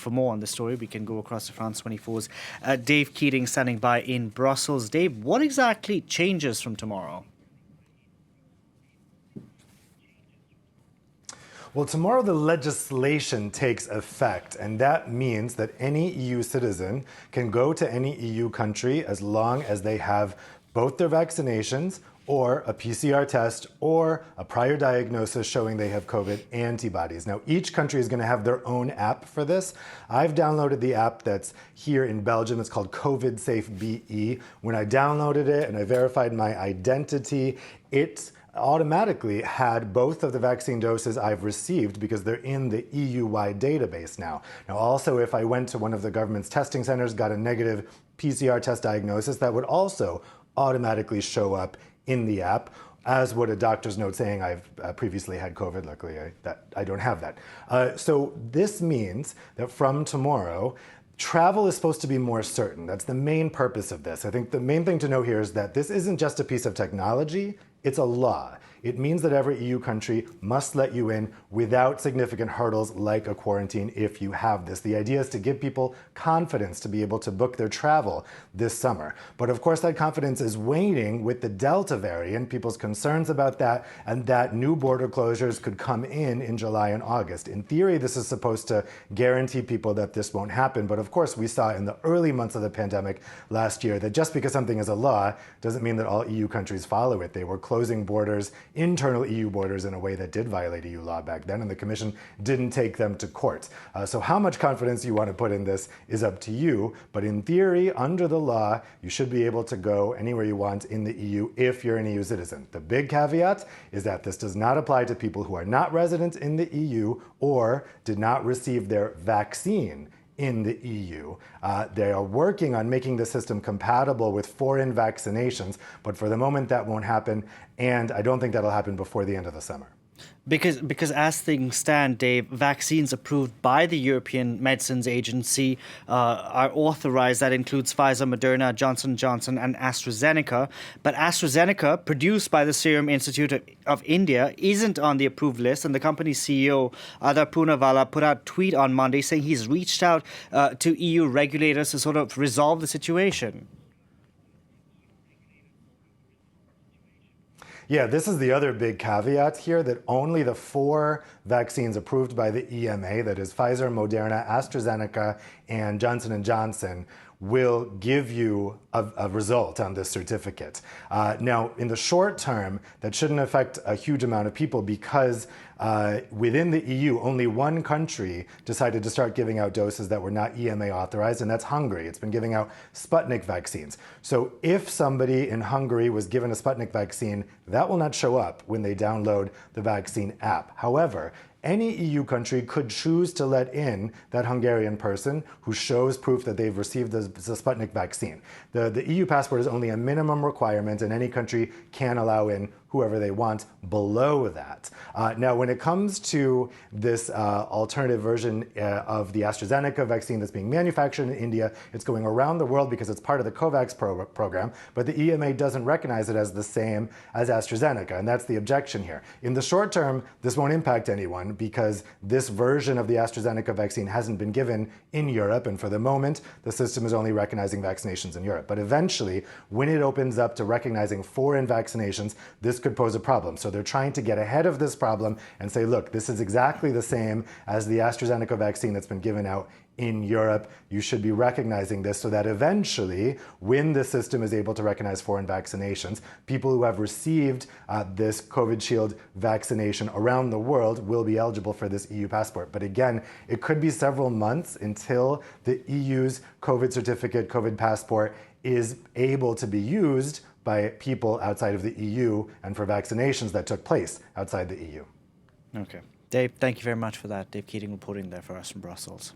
for more on this story, we can go across to France 24's Dave Keating standing by in Brussels. Dave, what exactly changes from tomorrow? Well, tomorrow the legislation takes effect, and that means that any EU citizen can go to any EU country as long as they have both their vaccinations or a PCR test or a prior diagnosis showing they have COVID antibodies. Now, each country is going to have their own app for this. I've downloaded the app that's here in Belgium. It's called COVID Safe BE. When I downloaded it and I verified my identity, it automatically had both of the vaccine doses I've received because they're in the EU-wide database now. Now, also, if I went to one of the government's testing centers, got a negative PCR test diagnosis, that would also automatically show up in the app, as would a doctor's note saying I've previously had COVID. Luckily, I don't have that. So this means that from tomorrow, travel is supposed to be more certain. That's the main purpose of this. I think the main thing to know here is that this isn't just a piece of technology, it's a law. It means that every EU country must let you in without significant hurdles like a quarantine if you have this. The idea is to give people confidence to be able to book their travel this summer. But of course, that confidence is waning with the Delta variant, people's concerns about that, and that new border closures could come in July and August. In theory, this is supposed to guarantee people that this won't happen. But of course, we saw in the early months of the pandemic last year that just because something is a law doesn't mean that all EU countries follow it. They were closing borders, internal EU borders, in a way that did violate EU law back then, and the Commission didn't take them to court. So how much confidence you want to put in this is up to you, but in theory, under the law, you should be able to go anywhere you want in the EU if you're an EU citizen. The big caveat is that this does not apply to people who are not residents in the EU or did not receive their vaccine in the EU. They are working on making the system compatible with foreign vaccinations, but for the moment that won't happen, and I don't think that'll happen before the end of the summer. Because as things stand, Dave, vaccines approved by the European Medicines Agency are authorized. That includes Pfizer, Moderna, Johnson & Johnson, and AstraZeneca. But AstraZeneca, produced by the Serum Institute of India, isn't on the approved list. And the company's CEO, Adar Poonawalla, put out a tweet on Monday saying he's reached out to EU regulators to sort of resolve the situation. Yeah, this is the other big caveat here, that only the 4 vaccines approved by the EMA, that is Pfizer, Moderna, AstraZeneca, and Johnson & Johnson, will give you a result on this certificate. Now, in the short term, that shouldn't affect a huge amount of people because within the EU, only one country decided to start giving out doses that were not EMA authorized, and that's Hungary. It's been giving out Sputnik vaccines. So if somebody in Hungary was given a Sputnik vaccine, that will not show up when they download the vaccine app. However, any EU country could choose to let in that Hungarian person who shows proof that they've received the Sputnik vaccine. The EU passport is only a minimum requirement, and any country can allow in whoever they want below that. Now, when it comes to this alternative version of the AstraZeneca vaccine that's being manufactured in India, it's going around the world because it's part of the COVAX program, but the EMA doesn't recognize it as the same as AstraZeneca, and that's the objection here. In the short term, this won't impact anyone because this version of the AstraZeneca vaccine hasn't been given in Europe, and for the moment, the system is only recognizing vaccinations in Europe. But eventually, when it opens up to recognizing foreign vaccinations, this could pose a problem. So they're trying to get ahead of this problem and say, look, this is exactly the same as the AstraZeneca vaccine that's been given out in Europe. You should be recognizing this so that eventually, when the system is able to recognize foreign vaccinations, people who have received this COVID shield vaccination around the world will be eligible for this EU passport. But again, it could be several months until the EU's COVID certificate, COVID passport is able to be used by people outside of the EU and for vaccinations that took place outside the EU. Okay. Dave, thank you very much for that. Dave Keating reporting there for us from Brussels.